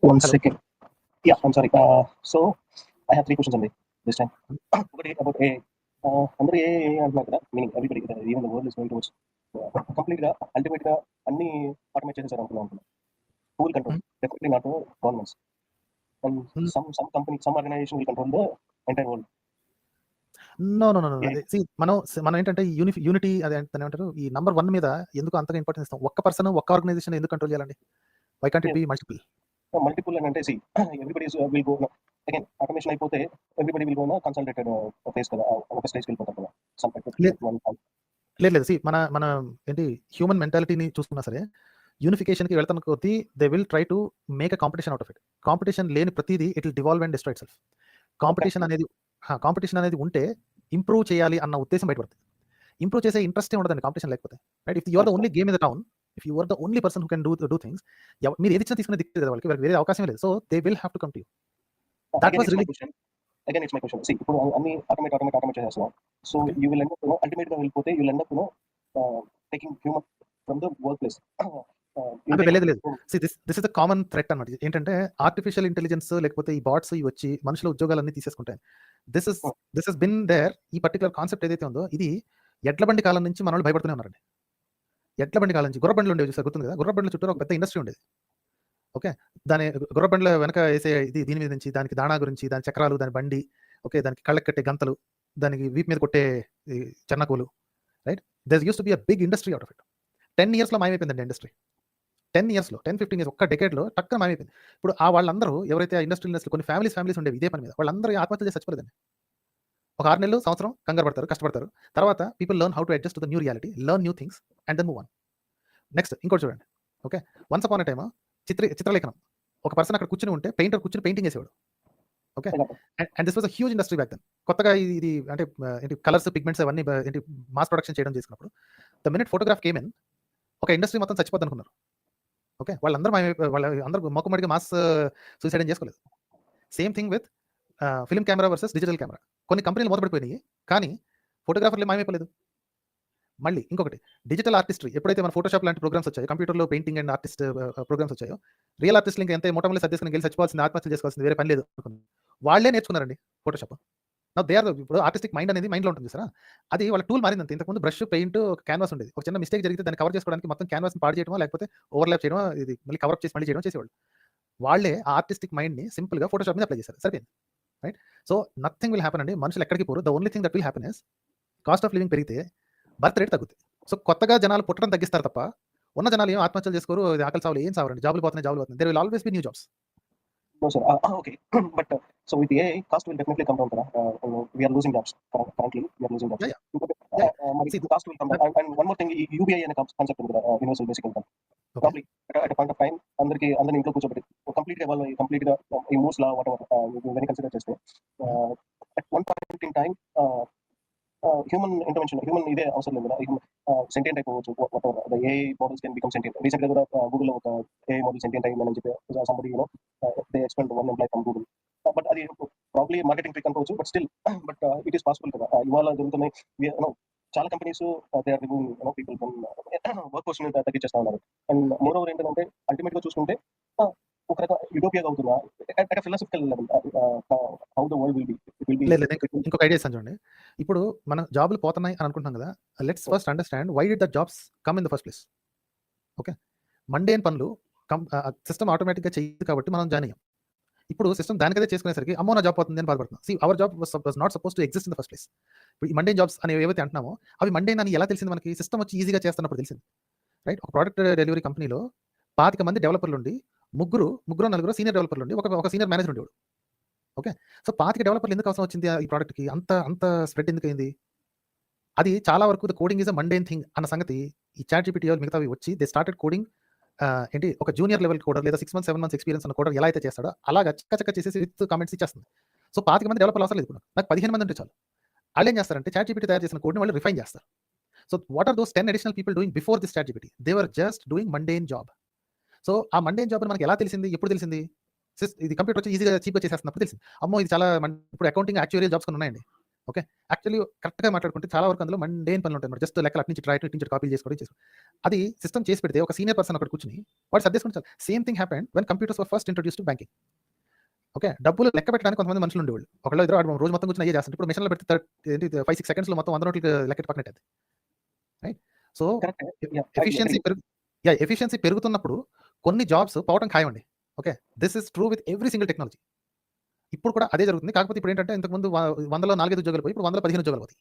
One Hello. second. Yeah, I'm sorry. So I have three questions only this time. ఒకటి about AI. అందరూ AI అంటున్నారు కదా, meaning everybody, even the world is going towards కంప్లీట్గా అల్టిమేట్గా అన్ని automate చేసేసారు అనుకున్నాను. Who will control? Definitely not governments. And Hmm. some company, some organization will control the entire world. No no no no Yeah. అదే మనం ఏంటంటే unity అదే ఏమంటారు, ఈ నంబర్ 1 మీద ఎందుకు అంతగా ఇంపార్టెన్స్ ఇస్తాం? ఒక్క పర్సన్ ఒక్క ఆర్గనైజేషన్ ఎందుకు కంట్రోల్ చేయాలండి? Why can't it be multiple? Multiple అని అంటే see everybody will go again automation అయిపోతే everybody will go consolidated face కదా, ఒక స్టేజ్కి వెళ్ళిపోతారు కదా. లేదు మన మన ఏంటి హ్యూమన్ మెంటాలిటీని చూసుకున్నా సరే, యూనిఫికేషన్కి వెళ్తున్న కొద్దీ they will try to make a competition out of it. Competition లేని ప్రతిదీ it will devolve and destroy itself. Competition అనేది ఉంటే ఇంప్రూవ్ చేయాలి అన్న ఉద్దేశం బయటపడుతుంది. ఇంప్రూవ్ చేసే ఇంట్రెస్టే ఉండదండి కాంపిటీషన్ లేకపోతే. Right? If you are the only game in the town, if you are the only person who can do things, మీరు ఏది ఇచ్చినా తీసుకునే దిక్కు కదా వాళ్ళకి, వేరే అవకాశం లేదు. So they will have to come to you. That was really again it's my question. See ఇప్పుడు అన్ని ఆటోమేట్ చేసేస్తున్నాం. So Okay. You will end up ultimate గా వెళ్ళిపోతే you will end up taking human from the work place. లేదు. This is the common threat అన్నమాట. ఏంటంటే artificial intelligence లేకపోతే ఈ బాట్స్ ఇవి వచ్చి మనుషుల ఉద్యోగాలన్నీ తీసేసుకుంటాయి. This is been there. ఈ పర్టికులర్ కాన్సెప్ట్ ఏదైతే ఉందో ఇది ఎడ్ల బండి కాలం నుంచి మన వాళ్ళు భయపడుతూనే ఉన్నారండి. ఎడ్ల బండి కాలం నుంచి గుర్ర బండ్లు ఉండేవి చూసారు, గుర్తుంది కదా? గుర్ర బండ్ల చుట్టూ ఒక పెద్ద ఇండస్ట్రీ ఉండేది. ఓకే, దాని గుర్ర బండ్ల వెనక వేసే దీని మీద నుంచి దానికి దాణా గురించి, దాని చక్రాలు, దాని బండి, ఓకే, దానికి కళ్ళకి కట్టే గంతలు, దానికి వీపు మీద కొట్టే చెన్నకూలు, right? There used to be a big industry out of it. 10 yearsలో మాయమైపోయిందండి ఇండస్ట్రీ. 10 yearsలో 10-15 years, ఒక్క డెకేడ్లో టక్కున మాయమైపోయింది. ఇప్పుడు వాళ్ళందరూ ఎవరైతే ఆ ఇండస్ట్రియల్ కొన్ని ఫ్యామిలీస్ ఉండేవి ఇదే పని మీద, వాళ్ళందరూ ఆత్మహత్య చేసి చచ్చిపోలేదండి. ఒక 6 నెలలు, సంవత్సరం కంగారు పడతారు, కష్టపడతారు. తర్వాత people learn how to adjust to the new reality, learn new things and then move on. Next ఇంకోటి చూడండి. Okay, once upon a time చిత్రలేఖనం. ఒక పర్సన్ అక్కడ కూర్చుని ఉంటే పెయింటర్ కూర్చుని పెయింటింగ్ వేసేవాడు. Okay, and this was a huge industry back then. కొత్తగా ఇది అంటే ఏంటి కలర్స్, పిగ్మెంట్స్ అవన్నీ ఏంటి మాస్ ప్రొడక్షన్ చేయడం చేసుకున్నప్పుడు the minute photograph came in, ఒక ఇండస్ట్రీ మొత్తం చచ్చిపోద్ది అనుకున్నారు. ఓకే, వాళ్ళందరూ మొక్కమడిగా మాస్ సూసైడ్ ఏం చేసుకోలేదు. Same thing with film camera versus digital camera. కొన్ని కంపెనీలు మూతపడిపోయినాయి, కానీ ఫోటోగ్రాఫర్లు మాయమైపోలేదు. మళ్ళీ ఇంకొకటి డిజిటల్ ఆర్టిస్ట్రీ. ఎప్పుడైతే మన ఫోటోషాప్ లాంటి ప్రోగ్రామ్స్ వచ్చాయో, కంప్యూటర్లో పెయింటింగ్ అండ్ ఆర్టిస్ట్ ప్రోగ్రామ్స్ వచ్చాయో, రియల్ ఆర్టిస్టులు ఇంకా ఎంత మొట్టమొదటి సర్దేసుకుని వెళ్ళి చచ్చిపోవాల్సింది, ఆత్మహత్య చేసుకోవాల్సింది, వేరే పని లేదు అనుకున్నారు. వాళ్ళే నేర్చుకున్నారండి ఫోటోషాప్. ఇప్పుడు ఆర్టిస్టిక్ మైండ్ అనేది మైండ్లో ఉంటుంది సార్, అది వాళ్ళ టూల్ మారింది అంతే. ఇంతకుముందు బ్రష్, పెయింట్, క్యాన్వాస్ ఉండేది. ఒక చిన్న మిస్టేక్ జరిగితే దాన్ని కవర్ చేసుకోవడానికి మొత్తం క్యాన్వాస్ని పాడు చేయడమో, లేకపోతే ఓవర్లాప్ చేయడం, ఇది మళ్ళీ కవర్ చేసి మళ్ళీ చేయడం చేసేవాళ్ళు. వాళ్ళే ఆ ఆర్టిస్టిక్ మైండ్ని సింపుల్గా ఫోటోషాప్ మీద అప్లై చేశారు, సరిపోయింది. Right? So nothing will happen అండి. మనుషులు ఎక్కడికి పోరు. The only thing that will happen is cost of living పెరిగితే బర్త్ రేట్ తగ్గుతుంది. సో కొత్తగా జనాలు పుట్టడం తగ్గిస్తారు తప్ప ఉన్న జనాలు ఏం ఆత్మహత్యలు చేసుకోరు, ఆకలి సావులు ఏం సావరండి. జాబులు పోతున్నాయి. There will always be new jobs. No, sir. Okay. But so with the AI, cost will definitely come down. We are losing jobs. Currently, we are losing jobs. See, The cost will come down. And one more thing, UBI అనే concept ఉంది కదా, universal basic income. Probably at a point of time, అందరిని ఇంట్లో కూర్చోబెట్టి కంప్లీట్గా వాళ్ళు కంప్లీట్గా ఈ మూవ్స్ లా వాట్ ఎవర్ వెరీ కన్సిడర్ చేస్తే at one point in time human intervention, human ఇదే అవసరం లేదు కదా. సెంటియంట్ అయిపోవచ్చు. The AI models can become sentient. రీసెంట్గా కూడా గూగుల్లో ఒక ఏఐ మోడల్ సెంటియంట్ అయిందని చెప్పి somebody they expend one employ from Google. But అది ప్రాబ్లీ మార్కెటింగ్ ట్రిక్ అనుకోవచ్చు. But still it is possible కదా. ఇవాళ జరుగుతున్నాయి చాలా companies they are removing people from work force తగ్గించేస్తా ఉన్నారు. అండ్ మోర్ ఓవర్ ఏంటంటే అల్టిమేట్గా చూసుకుంటే ఒక రకం యూటోపియాగా అవుతుందా at philosophical level, how the world will be. ఇంకొక ఐడియా ఇస్తాను చూడండి. ఇప్పుడు మనం జాబ్లు పోతున్నాయి అని అనుకుంటున్నాం కదా, let's first understand why did the jobs come in the first place. Okay, mundane పనులు సిస్టమ్ ఆటోమేటిక్గా చేయదు కాబట్టి మనం జాయిన్ అయ్యాం. ఇప్పుడు సిస్టమ్ దానికదే చేసుకునేసరికి అమ్మో నా జాబ్ పోతుంది అని బాధపడుతున్నాం. See our job was not suppose to exist in the first place. ఇప్పుడు ఈ మండేన్ జాబ్స్ అనేవి ఏవైతే అంటున్నామో అవి మండేన్ అని ఎలా తెలిసింది మనకి? సిస్టమ్ వచ్చి ఈజీగా చేస్తున్నప్పుడు తెలిసింది. రైట్? ఒక ప్రోడక్ట్ డెలివరీ కంపెనీలో 25 మంది డెవలపర్లు ఉండి ముగ్గురు నలుగురు సీనియర్ డెవలపర్లు ఉండి ఒక సీనియర్ మేనేజర్ ఉండేవాడు. ఓకే, సో 25 డెవలపర్లు ఎందుకు అవసరం వచ్చింది ఈ ప్రోడక్ట్కి? అంత స్ప్రెడ్ ఎందుకు అయింది? అది చాలా వరకు the coding is a mundane thing అన్న సంగతి ఈ ChatGPT మిగతావి వచ్చి దే స్టార్టెడ్ కోడింగ్. ఏంటి ఒక జూనియర్ లెవెల్ కోడర్ లేదా 6 months 7 months ఎక్స్పీరియన్స్ ఉన్న కోడర్ ఎలా అయితే చేస్తాడో అలాగా చక్క చేసేసి విత్ కామెంట్స్ ఇచ్చేస్తుంది. సో 25 మంది డెవలపర్లు అవసరం లేదు. ఇప్పుడు నాకు 15 మంది ఉంటే చాలు. వాళ్ళు ఏం చేస్తారంటే ChatGPT తయారు చేసిన కోడ్ని వాళ్ళు రిఫైన్ చేస్తారు. So what are those 10 additional people doing before this ChatGPT? They were just doing mundane job. So ఆ మండేన్ జాబ్ మనకి ఎలా తెలిసింది? ఎప్పుడు తెలిసింది? ఇది కంప్యూటర్ వచ్చి ఈజీగా చీప్గా చేసేస్తున్నప్పుడు తెలిసింది. అమ్మో ఇది చాలా ఇప్పుడు అకౌంటింగ్ యాక్చువరియల్ జాబ్స్ కొన్ని ఉన్నాయండి. ఓకే. యాక్చువల్లీ కరెక్ట్‌గా మాట్లాడుకుంటే చాలా వరకు అందులో మండేన్ పనులుంటాయన్నమాట. జస్ట్ లెక్కలు అటు నుంచి ఇటు రాయటం, ఇటు నుంచి కాపీలు చేసుకోవడం చేసుకోవడం. అది సిస్టమ్ చేసి పెడితే ఒక సీనియర్ పర్సన్ అక్కడ కూర్చొని వాడు సర్దేసుకుంటే చాలు. Same thing happened when computers were first introduced to banking. Okay. డబ్బులు లెక్క పెట్టడానికి కొంతమంది మనుషులు ఉండేవాళ్ళు. ఒకళ్ళో ఇద్దరో ఆడు రోజు మొత్తం కూర్చొని అయ్యే చేస్తుంటారు. ఇప్పుడు మెషిన్‌లో పెడితే 5, 6 సెకండ్స్‌లో మొత్తం 100 నోట్లకి లెక్క పక్కనట్టేది. రైట్. సో కరెక్టే. Yeah! I efficiency agree. Efficiency పెరుగుతున్నప్పుడు కొన్ని జాబ్స్ పోవటం ఖాయమండి. Okay. This is true with every single technology. ఇప్పుడు కూడా అదే జరుగుతుంది. కాకపోతే ఇప్పుడేంటంటే ఇంతకుముందు 100లో 4, 5 ఉద్యోగాలు పోయి ఇప్పుడు 100లో 15 ఉద్యోగాలు పోతాయి.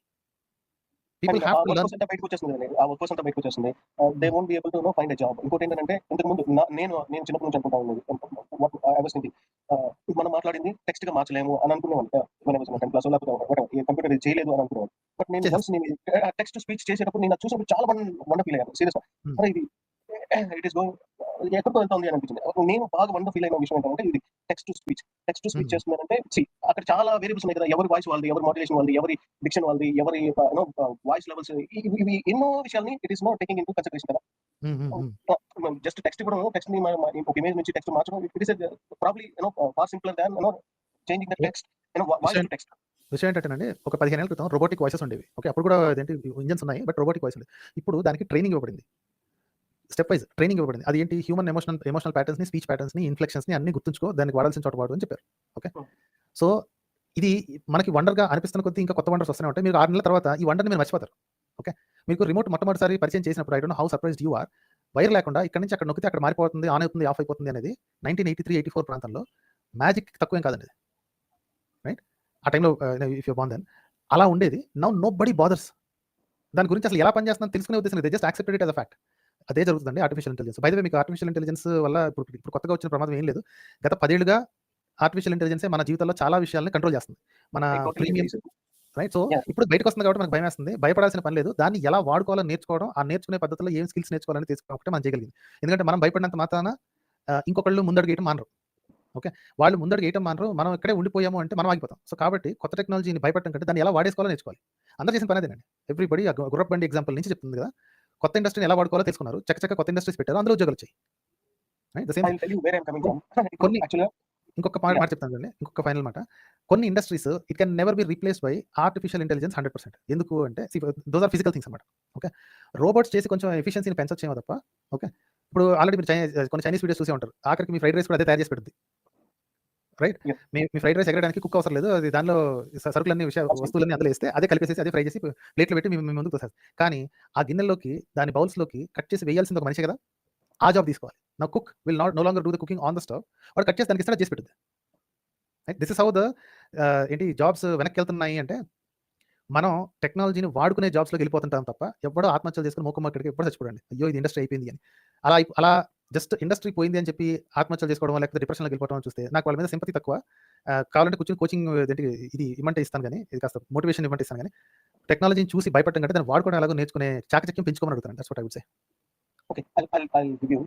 పీపుల్ అండ్ ఆ have to work learn. Force అంతా బయటకొచ్చేస్తుంది కదండీ. ఆ వర్క్ ఫోర్స్ అంతా బయటకొచ్చేస్తుంది. దే హ్మ్. Won't be able to find a job. ఇంకోటేంటంటే ఇంతకుముందు నేను చిన్నప్పటి నుంచి అనుకుంటా ఉండేది. వాట్ ఐ వాస్ థింకింగ్ మనం మాట్లాడింది టెక్స్ట్‌గా మార్చలేము అని అనుకునేవాడిని. When I was in 10th class లేకపోతే వాటెవర్ ఈ కంప్యూటర్ ఇది చేయలేదు అని అనుకునేవాడిని. బట్ నేను చేసేస్తాం. వన్స్ టెక్స్ట్ టు స్పీచ్ చేసేటప్పుడు నేను అది చూసినప్పుడు చాలా ఫీల్ అయ్యాను. సీరియస్‌గా. హ్మ్. అరే ఇది ఇట్ ఈస్ గోయింగ్ ఎక్కడికో వెళ్తుంది అని అనిపించింది. నేను బాగా ఫీల్ అయిన విషయం ఏంటంటే ఇది text to speech. Text to speech హ్మ్. చేస్తున్నారంటే అక్కడ చాలా వేరియబుల్స్ ఉన్నాయి కదా! ఎవరి వాయిస్ వాళ్ళది, ఎవరి మాడ్యులేషన్ వాళ్ళది, ఎవరి డిక్షన్ వాళ్ళది, ఎవరి వాయిస్ లెవెల్స్ ఇవి ఎన్నో విషయాల్ని it is not taking into consideration కదా! హ్మ్. హ్మ్. హ్మ్. జస్ట్ టెక్స్ట్ ఇవ్వడం, టెక్స్ట్‌ని ఒక ఇమేజ్ నుంచి టెక్స్ట్ మార్చడం it is probably far simpler than changing the విషయం టెక్స్ట్ వాయిస్ విషయం టు టెక్స్ట్. విషయం ఏంటంటేనండి, ఒక 15 ఏళ్ల క్రితం రోబోటిక్ వాయిసెస్ ఉండేవి. ఓకే. అప్పుడు కూడా ఇంజిన్స్ ఉన్నాయి. బట్ రోబోటిక్ వాయిస్ ఉండేది. ఇప్పుడు దానికి ట్రైనింగ్ ఇవ్వబడింది. స్టెప్ వైస్ ట్రైనింగ్ ఇవ్వబడింది. అది ఏంటి హ్యూమన్ ఎమోషనల్ ప్యాటర్న్స్‌ని, స్పీచ్ ప్యాటర్న్స్‌ని, ఇన్‌ఫ్లెక్షన్స్‌ని అన్ని గుర్తుంచుకో. దానికి వాడాల్సిన చోట వాడు అని చెప్పారు. ఓకే. సో, ఇది మనకి వండర్‌గా అనిపిస్తున్న కొద్దీ ఇంకా కొత్త వండర్స్ వస్తూనే ఉంటాయి. మీరు 6 నెలల తర్వాత ఈ వండర్‌ని మీరు మర్చిపోతారు. ఓకే. మీకు రిమోట్ మొట్టమొదటిసారి పరిచయం చేసినప్పుడు I don't know how surprised you are. Wire లేకుండా ఇక్కడి నుంచి అక్కడ నొక్కితే అక్కడ మారిపోతుంది, ఆన్ అవుతుంది, ఆఫ్ అయిపోతుంది అనేది 1983, 84 ప్రాంతంలో మ్యాజిక్ తక్కువేం కాదండి అది. రైట్. ఆ టైంలో ఇఫ్ యూ బోర్న్ దెన్ అలా ఉండేది. Now nobody bothers. దాని గురించి అసలు ఎలా పనిచేస్తుందని తెలుసుకునే ఉద్దేశం లేదు. They just accepted it as a fact. అదే జరుగుతుందండి artificial intelligence. By the way మీకు ఆర్టిఫిషియల్ ఇంటెలిజెన్స్ వల్ల ఇప్పుడు కొత్తగా వచ్చిన ప్రమాదం ఏం లేదు. గత 10 ఏళ్లుగా ఆర్టిఫిషియల్ ఇంటెలిజెన్సే మన జీవితాల్లో చాలా విషయాల్ని కంట్రోల్ చేస్తుంది. మన I totally agree premium sir. Right. So, yeah! ఇప్పుడు బయటకొస్తుంది కాబట్టి మనకు భయమేస్తుంది. భయపడాల్సిన పని లేదు. దాన్ని ఎలా వాడుకోవాలో నేర్చుకోవడం, ఆ నేర్చుకునే పద్ధతిలో ఏం స్కిల్స్ నేర్చుకోవాలని తెలుసుకోవడం ఒకటే మనం చేయగలిగింది. ఎందుకంటే మనం భయపడినంత మాత్రాన ఇంకొకళ్ళు ముందడుగేయడం మానరు. ఓకే. వాళ్ళు ముందడుగేయటం మానరు. మనం ఇక్కడే ఉండిపోయాము అంటే మనం ఆగిపోతాం. సో, కాబట్టి కొత్త టెక్నాలజీని భయపడటం కంటే దాన్ని ఎలా వాడేసుకోవాలో నేర్చుకోవాలి. అందరూ చేసిన పని అదేనండి. ఎవ్రీబడీ ఆ గుర్రపు బండి ఎగ్జాంపుల్ నుంచి చెప్తుంది కదా! కొత్త ఇండస్ట్రీని ఎలా వాడుకోవాలో తెలుసుకున్నారు. చకచక కొత్త ఇండస్ట్రీస్ పెట్టారు. అందులో ఉద్యోగాలొచ్చాయి. Right. The same I thing. Will tell you where I am coming from. ఇప్పుడు కొన్ని యాక్చువల్‌గా ఇంకొక మాట యాహ్! మాట చెప్తాను చూడండి. ఇంకొక ఫైనల్ మాట. కొన్ని industries it can never be replaced by artificial intelligence 100%. ఎందుకు అంటే దోస్ ఆర్ ఫిజికల్ థింగ్స్ అన్నమాట. ఓకే. రోబోట్స్ చేసి కొంచెం ఎఫిషియన్సీని పెంచొచ్చేమో తప్ప ఓకే. ఇప్పుడు ఆల్రెడీ మీరు కొన్ని చైనీస్ వీడియోస్ చూసే ఉంటారు. ఆఖరికి మీ ఫ్రైడ్ రైస్ కూడా అదే తయారు చేసి పెడుద్ది. రైట్. యాహ్! మీ ఫ్రైడ్ రైస్ ఎగరడానికి కుక్ అవసరం లేదు. అది దానిలో సరుకులన్నీ అబ్సల్యూట్లీ. వస్తువులన్నీ అందులో ఏస్తే అదే కలిపేసేసి అదే ఫ్రై చేసి ప్లేట్‌లో పెట్టి మీ ముందుకు తోసేస్తది. కానీ ఆ గిన్నెల్లోకి దాని బౌల్స్‌లోకి కట్ చేసి వేయాల్సింది ఒక మనిషే కదా! ఆ జాబ్ తీసుకోవాలి. Now cook will no longer do the cooking on the stove. వాడు కట్ చేసి దానికి ఇస్తాడు, అది చేసి పెడుద్ది. Right. This is how the ఏంటి జాబ్స్ వెనక్కెళ్తున్నాయి అంటే, మనం టెక్నాలజీని వాడుకునే జాబ్స్‌లోకి వెళ్ళిపోతుంటాం తప్ప, ఎవ్వడో ఆత్మహత్యలు చేసుకొని మూకుమ్మడికి ఎవ్వడు చచ్చిపోడండి. అయ్యో! ఇది ఇండస్ట్రీ అయిపోయింది అని. అలా జస్ట్ ఇండస్ట్రీ పోయింది అని చెప్పి ఆత్మహత్యలు చేసుకోవడం, లేకపోతే డిప్రెషన్‌లోకి వెళ్ళిపోవడం చూస్తే నాకు వాళ్ళ మీద సింపతి తక్కువ. కావాలంటే కూర్చొని కోచింగ్ ఇదేంటి ఇది ఇమ్మంటే ఇస్తాను గానీ, ఇది కాస్త మోటివేషన్ ఇమ్మంటే ఇస్తాను గానీ, టెక్నాలజీని చూసి భయపడడం కంటే దాన్ని వాడుకోవడం ఎలాగో నేర్చుకునే చాకచక్యం పెంచుకోమని అడుగుతానండి. That's what I would say. Okay. I'll give you